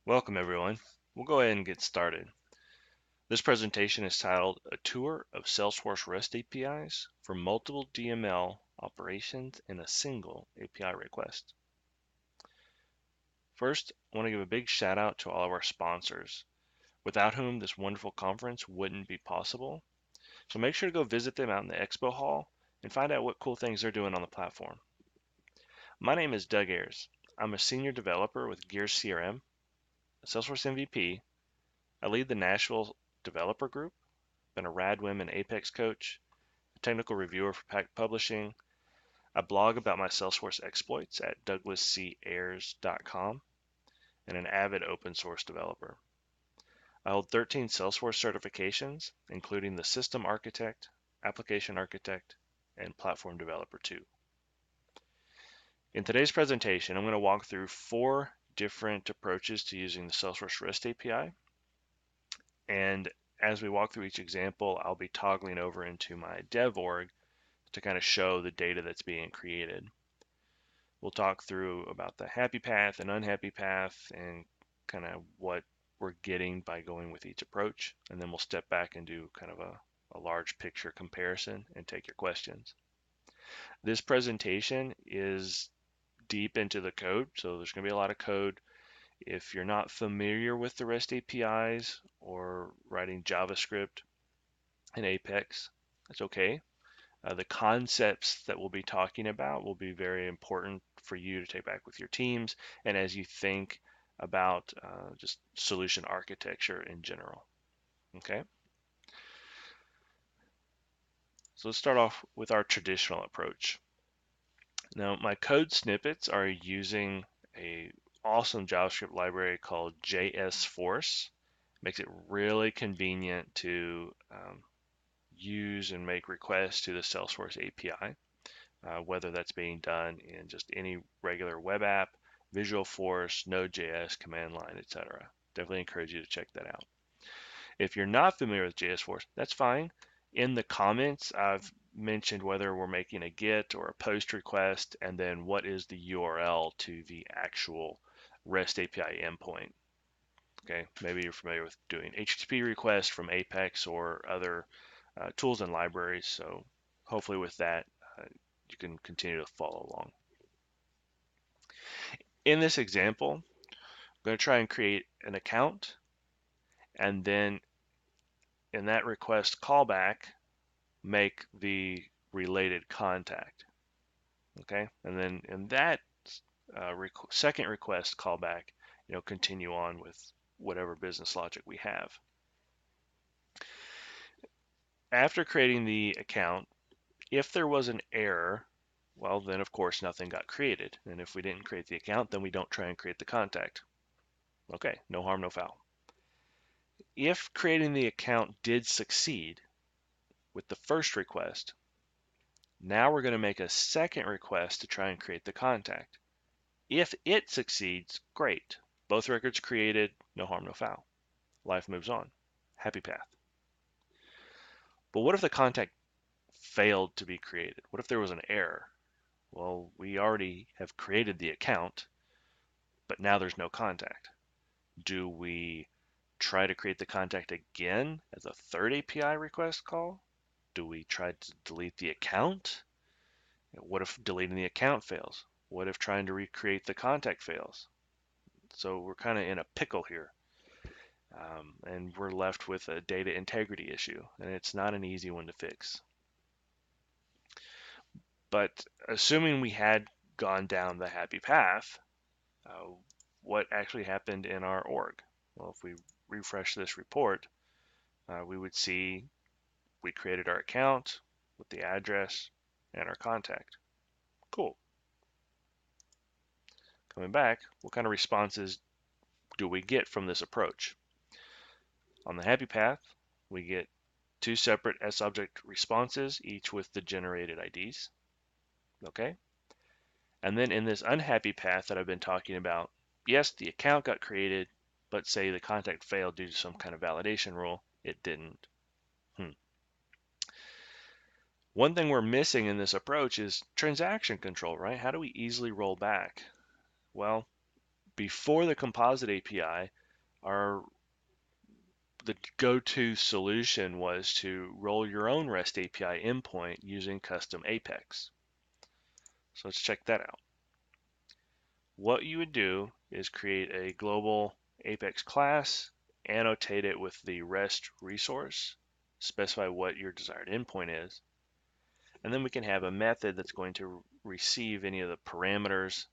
Welcome everyone. We'll go ahead and get started. This presentation is titled A Tour of Salesforce REST APIs for Multiple DML Operations in a Single API Request. First, I want to give a big shout out to all of our sponsors, without whom this wonderful conference wouldn't be possible. So make sure to go visit them out in the expo hall and find out what cool things they're doing on the platform. My name is Doug Ayers. I'm a senior developer with Gears CRM, a Salesforce MVP. I lead the Nashville developer group, been a Radwim and Apex coach, a technical reviewer for Pack Publishing. I blog about my Salesforce exploits at douglascayers.com, and an avid open source developer. I hold 13 Salesforce certifications, including the System Architect, Application Architect, and Platform Developer 2. In today's presentation, I'm going to walk through 4 different approaches to using the Salesforce REST API. And as we walk through each example, I'll be toggling over into my dev org to kind of show the data that's being created. We'll talk through about the happy path and unhappy path and kind of what we're getting by going with each approach. And then we'll step back and do kind of a large picture comparison and take your questions. This presentation is deep into the code, so there's going to be a lot of code. If you're not familiar with the REST APIs or writing JavaScript in Apex, that's okay. The concepts that we'll be talking about will be very important for you to take back with your teams and as you think about just solution architecture in general. Okay, so let's start off with our traditional approach. Now, my code snippets are using a awesome JavaScript library called JSForce. Makes it really convenient to use and make requests to the Salesforce API, whether that's being done in just any regular web app, Visualforce, Node.js, command line, etc. Definitely encourage you to check that out. If you're not familiar with JSForce, that's fine. In the comments, I've mentioned whether we're making a GET or a POST request, and then what is the URL to the actual REST API endpoint. Okay, maybe you're familiar with doing HTTP requests from Apex or other tools and libraries. So hopefully with that, you can continue to follow along. In this example, I'm going to try and create an account, and then in that request callback, make the related contact. Okay, and then in that second request callback, continue on with whatever business logic we have. After creating the account, if there was an error, well, then of course nothing got created. And if we didn't create the account, then we don't try and create the contact. Okay, no harm, no foul. If creating the account did succeed with the first request, now we're going to make a second request to try and create the contact. If it succeeds, great. Both records created, no harm, no foul. Life moves on. Happy path. But what if the contact failed to be created? What if there was an error? Well, we already have created the account, but now there's no contact. Do we try to create the contact again as a third API request call? Do we try to delete the account? What if deleting the account fails? What if trying to recreate the contact fails? So we're kind of in a pickle here. And we're left with a data integrity issue, and it's not an easy one to fix. But assuming we had gone down the happy path, what actually happened in our org? Well, if we refresh this report, we would see we created our account with the address and our contact. Cool. Coming back, what kind of responses do we get from this approach? On the happy path, we get 2 separate S-object responses, each with the generated IDs. Okay? And then in this unhappy path that I've been talking about, yes, the account got created, but say the contact failed due to some kind of validation rule, it didn't. One thing we're missing in this approach is transaction control, right? How do we easily roll back? Well, Before the Composite API, the go-to solution was to roll your own REST API endpoint using custom Apex. So let's check that out. What you would do is create a global Apex class, annotate it with the REST resource, specify what your desired endpoint is, and then we can have a method that's going to receive any of the parameters.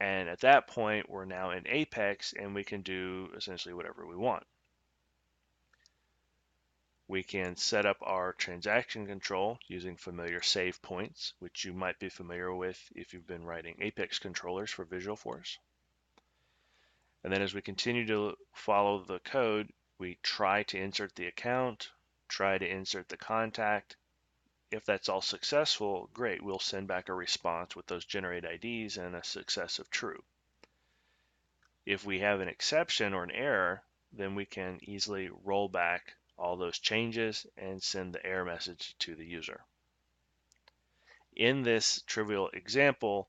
And at that point, we're now in Apex and we can do essentially whatever we want. We can set up our transaction control using familiar save points, which you might be familiar with if you've been writing Apex controllers for Visualforce. And then as we continue to follow the code, we try to insert the account, try to insert the contact. If that's all successful, great, we'll send back a response with those generate IDs and a success of true. If we have an exception or an error, then we can easily roll back all those changes and send the error message to the user. In this trivial example,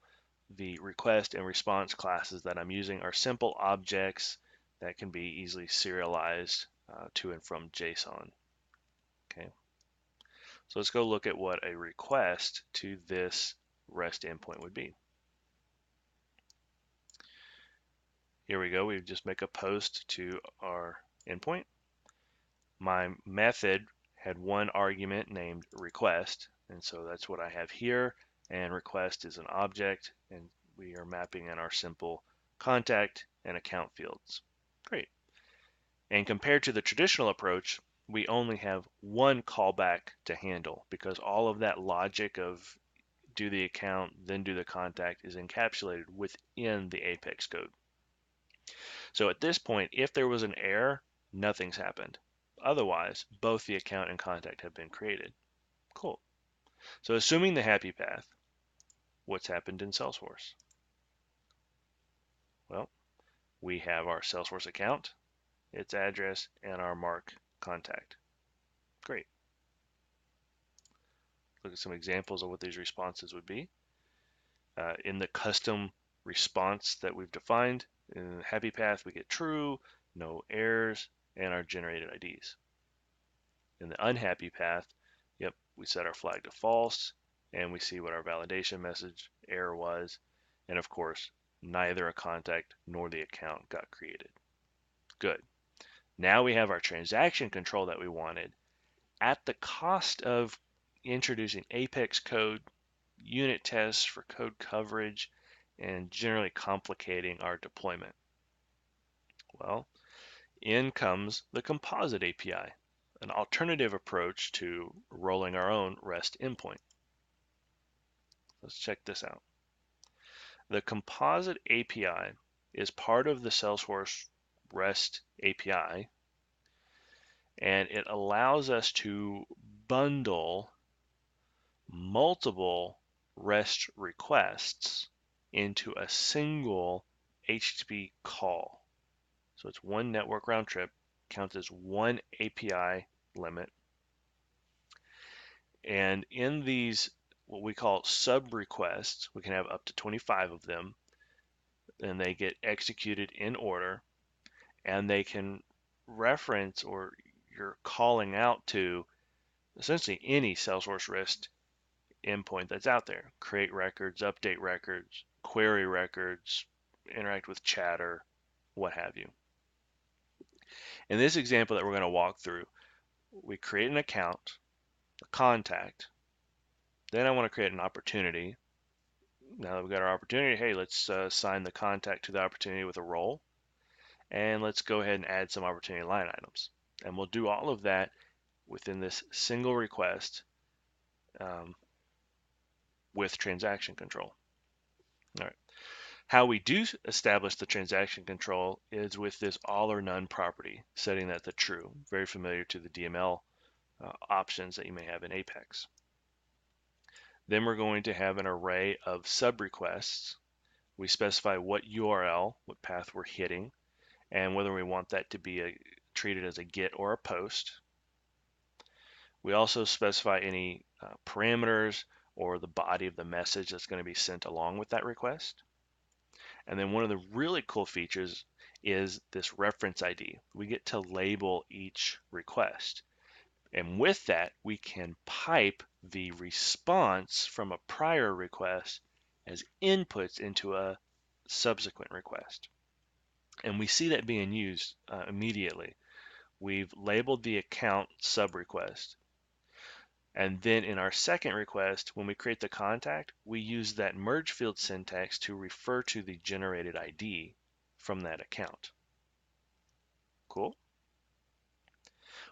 the request and response classes that I'm using are simple objects that can be easily serialized to and from JSON. Okay, so let's go look at what a request to this REST endpoint would be. Here we go. We just make a post to our endpoint. My method had one argument named request, and so that's what I have here, and request is an object, and we are mapping in our simple contact and account fields. Great. And compared to the traditional approach, we only have one callback to handle because all of that logic of do the account, then do the contact is encapsulated within the Apex code. So at this point, if there was an error, nothing's happened. Otherwise, both the account and contact have been created. Cool. So assuming the happy path, what's happened in Salesforce? Well, we have our Salesforce account, its address, and our mark contact. Great. Look at some examples of what these responses would be. In the custom response that we've defined, in the happy path, we get true, no errors, and our generated IDs. In the unhappy path, yep, we set our flag to false, and we see what our validation message error was. And of course, neither a contact nor the account got created. Good. Now we have our transaction control that we wanted at the cost of introducing Apex code, unit tests for code coverage, and generally complicating our deployment. Well, in comes the Composite API, an alternative approach to rolling our own REST endpoint. Let's check this out. The Composite API is part of the Salesforce REST API, and it allows us to bundle multiple REST requests into a single HTTP call. So it's one network round trip, counts as one API limit. And in these, what we call sub requests, we can have up to 25 of them, and they get executed in order, and they can reference or you're calling out to essentially any Salesforce REST endpoint that's out there. Create records, update records, query records, interact with chatter, what have you. In this example that we're going to walk through, we create an account, a contact, then I want to create an opportunity. Now that we've got our opportunity, hey, let's assign the contact to the opportunity with a role, and let's go ahead and add some opportunity line items. And we'll do all of that within this single request with transaction control. All right. How we do establish the transaction control is with this all or none property, setting that to true. Very familiar to the DML options that you may have in Apex. Then we're going to have an array of sub requests. We specify what URL, what path we're hitting, and whether we want that to be treated as a GET or a POST. We also specify any parameters or the body of the message that's going to be sent along with that request. And then one of the really cool features is this reference ID. We get to label each request. And with that, we can pipe the response from a prior request as inputs into a subsequent request. And we see that being used immediately. We've labeled the account sub request. And then in our second request, when we create the contact, we use that merge field syntax to refer to the generated ID from that account. Cool?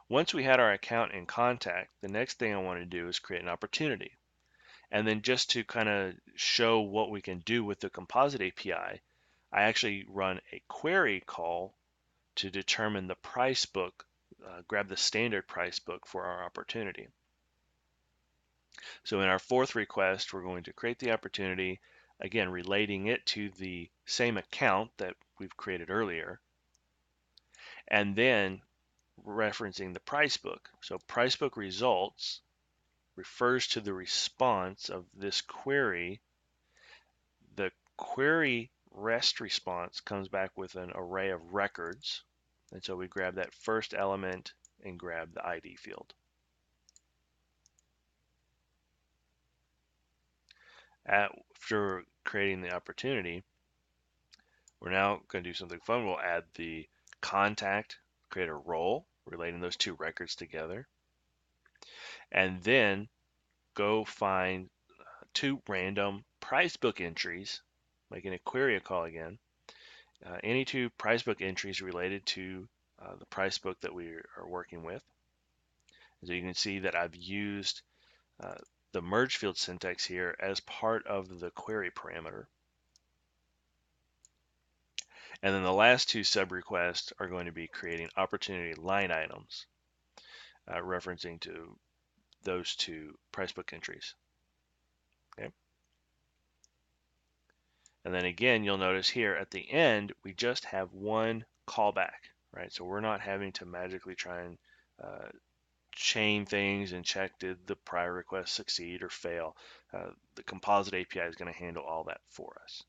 Once we had our account in contact, the next thing I want to do is create an opportunity. And then just to kind of show what we can do with the Composite API, I actually run a query call to determine the price book, grab the standard price book for our opportunity. So in our fourth request, we're going to create the opportunity, again, relating it to the same account that we've created earlier, and then referencing the price book. So price book results refers to the response of this query. The query REST response comes back with an array of records. And so we grab that first element and grab the ID field. After creating the opportunity, we're now going to do something fun. We'll add the contact, create a role relating those two records together, and then go find two random price book entries, making a query call again. Any two price book entries related to the price book that we are working with. So you can see that I've used the merge field syntax here as part of the query parameter. And then the last two sub requests are going to be creating opportunity line items, referencing to those two price book entries. Okay. And then again, you'll notice here at the end, we just have one callback, right? So we're not having to magically try and chain things and check did the prior request succeed or fail. The Composite API is going to handle all that for us.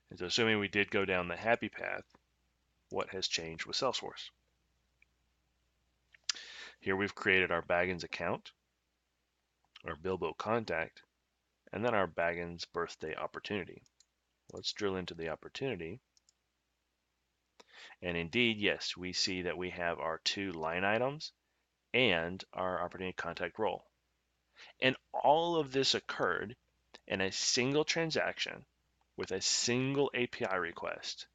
And so assuming we did go down the happy path, what has changed with Salesforce? Here we've created our Baggins account, our Bilbo contact, and then our Baggins birthday opportunity. Let's drill into the opportunity. And indeed, yes, we see that we have our two line items and our opportunity contact role. And all of this occurred in a single transaction with a single API request.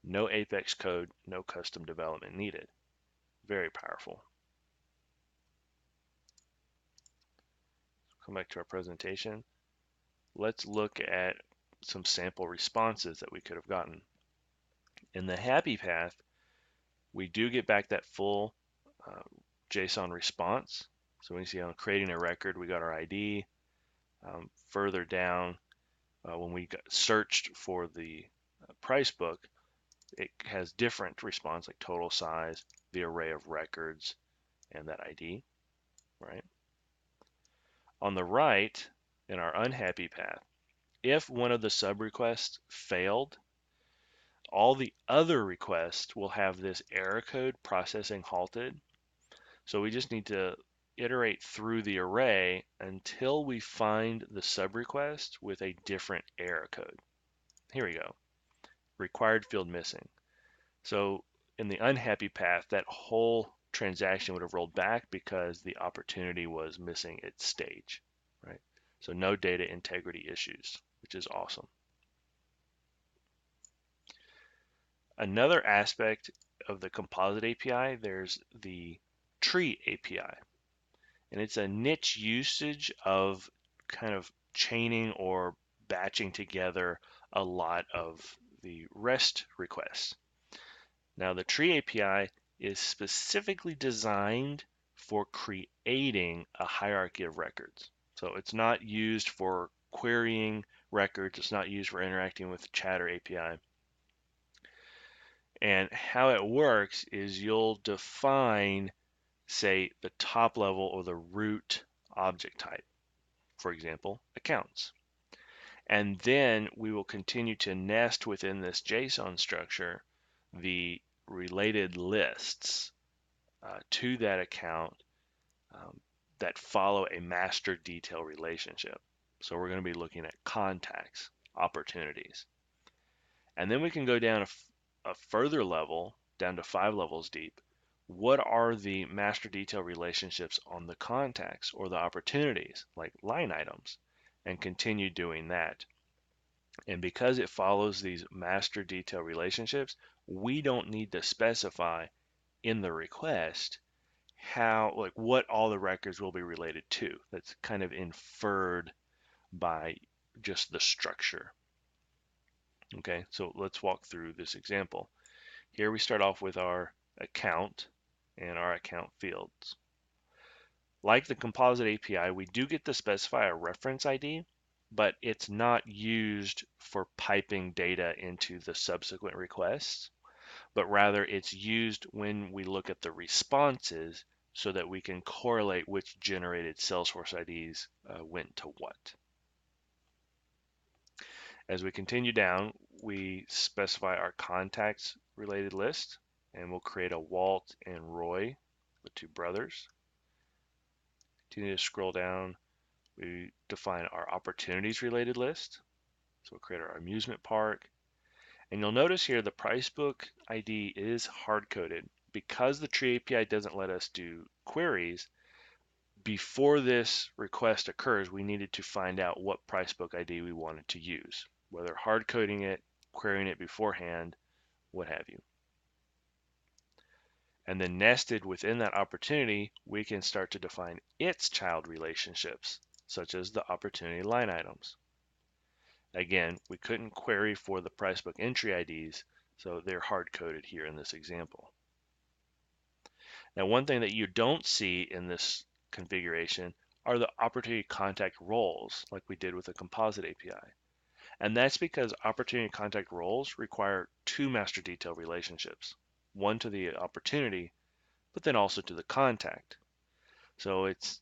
No Apex code, no custom development needed. Very powerful. Come back to our presentation. Let's look at some sample responses that we could have gotten. In the happy path, we do get back that full JSON response. So we see on creating a record, we got our ID. Further down, when we searched for the price book, it has different response like total size, the array of records, and that ID, right? On the right, in our unhappy path, if one of the sub requests failed, all the other requests will have this error code processing halted. So we just need to iterate through the array until we find the sub request with a different error code. Here we go. Required field missing. So in the unhappy path, that whole transaction would have rolled back because the opportunity was missing its stage, right? So no data integrity issues, which is awesome. Another aspect of the Composite API, there's the tree API. And it's a niche usage of kind of chaining or batching together a lot of the REST requests. Now the tree API is specifically designed for creating a hierarchy of records. So it's not used for querying records. It's not used for interacting with the Chatter API. And how it works is you'll define, say, the top level or the root object type, for example, accounts. And then we will continue to nest within this JSON structure the related lists to that account that follow a master detail relationship. So we're going to be looking at contacts, opportunities. And then we can go down a further level, down to 5 levels deep. What are the master detail relationships on the contacts or the opportunities, like line items, and continue doing that. And because it follows these master detail relationships, we don't need to specify in the request what all the records will be related to. That's kind of inferred by just the structure. Okay, so let's walk through this example. Here we start off with our account and our account fields. Like the Composite API, we do get to specify a reference ID, but it's not used for piping data into the subsequent requests, but rather it's used when we look at the responses so that we can correlate which generated Salesforce IDs went to what. As we continue down, we specify our contacts related list, and we'll create a Walt and Roy, the two brothers. Continue to scroll down, we define our opportunities related list. So we'll create our amusement park. And you'll notice here the price book ID is hard-coded. Because the Tree API doesn't let us do queries, before this request occurs, we needed to find out what price book ID we wanted to use, whether hard-coding it, querying it beforehand, what have you. And then nested within that opportunity, we can start to define its child relationships, such as the opportunity line items. Again, we couldn't query for the price book entry IDs, so they're hard-coded here in this example. Now, one thing that you don't see in this configuration are the opportunity contact roles, like we did with the Composite API. And that's because opportunity contact roles require two master detail relationships, one to the opportunity, but then also to the contact. So it's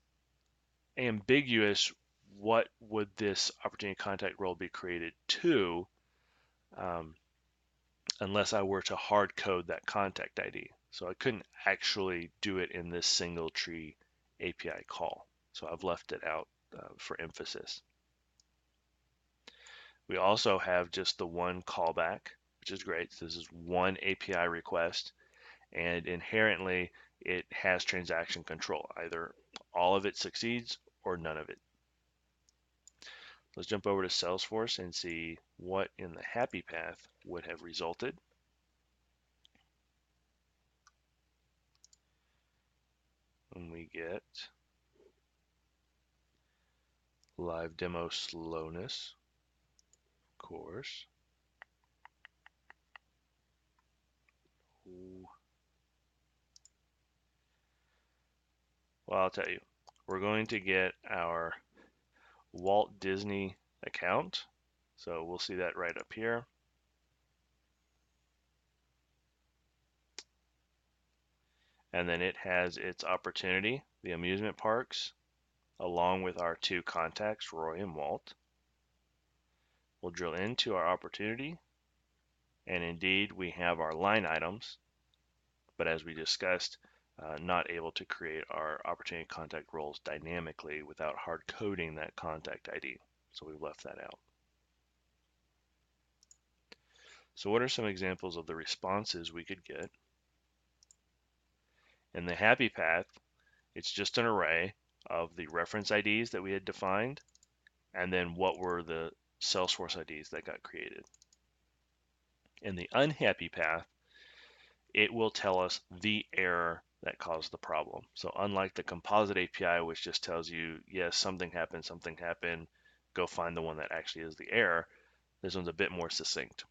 ambiguous what would this opportunity contact role be created to, unless I were to hard code that contact ID. So I couldn't actually do it in this single tree API call. So I've left it out for emphasis. We also have just the one callback, which is great. So this is one API request, and inherently it has transaction control. Either all of it succeeds or none of it. Let's jump over to Salesforce and see what in the happy path would have resulted. When we get live demo slowness, of course. Well, I'll tell you, we're going to get our Walt Disney account. So we'll see that right up here. And then it has its opportunity, the amusement parks, along with our two contacts, Roy and Walt. We'll drill into our opportunity, and indeed we have our line items, but as we discussed, not able to create our opportunity contact roles dynamically without hard coding that contact ID. So we've left that out. So what are some examples of the responses we could get? In the happy path, it's just an array of the reference IDs that we had defined, and then what were the Salesforce IDs that got created. In the unhappy path, it will tell us the error that caused the problem. So unlike the Composite API, which just tells you, yes, something happened, go find the one that actually is the error, this one's a bit more succinct.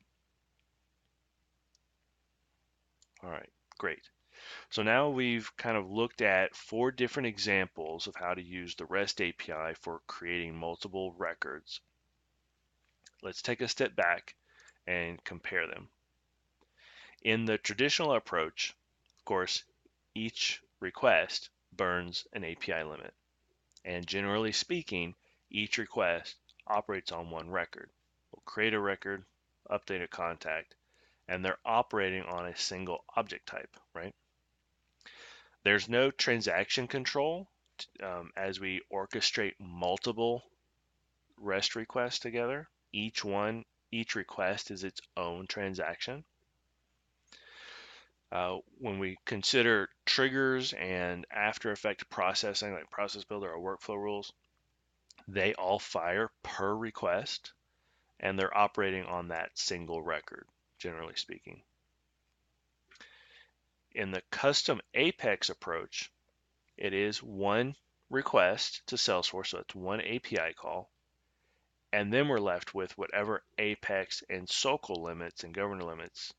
All right, great. So now we've kind of looked at 4 different examples of how to use the REST API for creating multiple records. Let's take a step back and compare them. In the traditional approach, of course, each request burns an API limit. And generally speaking, each request operates on one record. We'll create a record, update a contact, and they're operating on a single object type, right? There's no transaction control as we orchestrate multiple REST requests together. Each request is its own transaction. When we consider triggers and after effect processing, like process builder or workflow rules, they all fire per request and they're operating on that single record, generally speaking. In the custom Apex approach, it is one request to Salesforce, so it's one API call, and then we're left with whatever Apex and SOCL limits and governor limits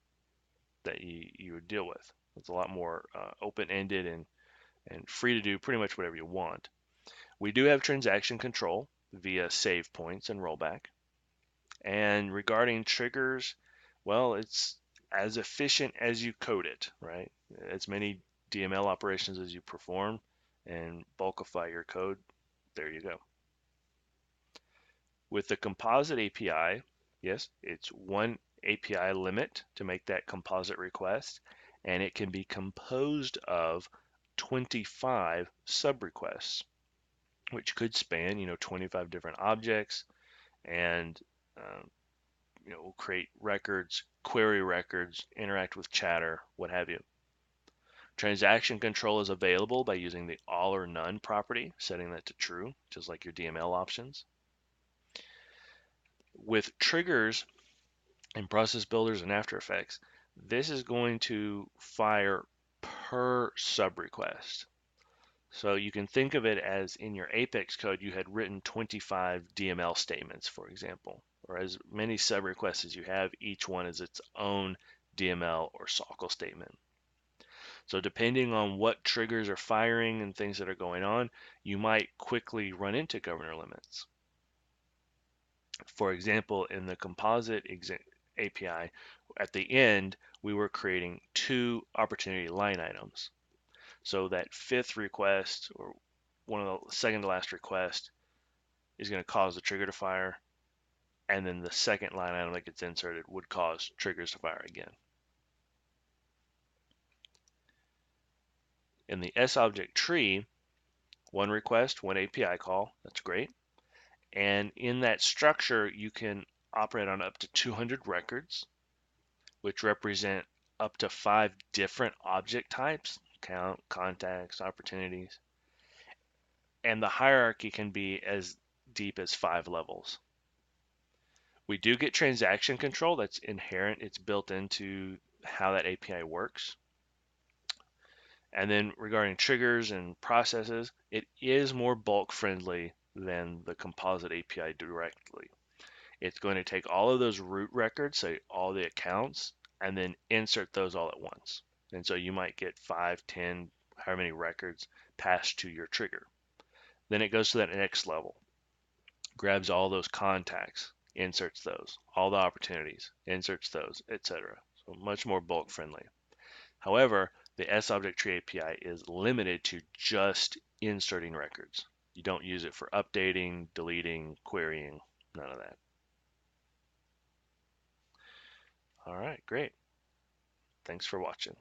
that you would deal with. It's a lot more open-ended and free to do pretty much whatever you want. We do have transaction control via save points and rollback. And regarding triggers, well, it's as efficient as you code it, right? As many DML operations as you perform and bulkify your code, there you go. With the composite API, yes, it's one API limit to make that composite request, and it can be composed of 25 sub-requests, which could span, 25 different objects, and we'll create records, query records, interact with chatter, what have you. Transaction control is available by using the all or none property, setting that to true, just like your DML options. With triggers and process builders and After Effects, this is going to fire per sub request. So you can think of it as in your Apex code, you had written 25 DML statements, for example, or as many sub requests as you have, each one is its own DML or SOCL statement. So depending on what triggers are firing and things that are going on, you might quickly run into governor limits. For example, in the composite API, at the end, we were creating 2 opportunity line items. So that 5th request, or one of the second to last request, is going to cause the trigger to fire, and then the second line item that gets inserted would cause triggers to fire again. In the S-object tree, one request, one API call, that's great. And in that structure, you can operate on up to 200 records, which represent up to 5 different object types, count, contacts, opportunities. And the hierarchy can be as deep as 5 levels. We do get transaction control that's inherent. It's built into how that API works. And then regarding triggers and processes, it is more bulk friendly than the composite API directly. It's going to take all of those root records, say all the accounts, and then insert those all at once. And so you might get 5, 10, however many records passed to your trigger. Then it goes to that next level, grabs all those contacts, inserts those, all the opportunities, inserts those, etc. So much more bulk friendly. However, the S-object tree API is limited to just inserting records. You don't use it for updating, deleting, querying, none of that. All right, great. Thanks for watching.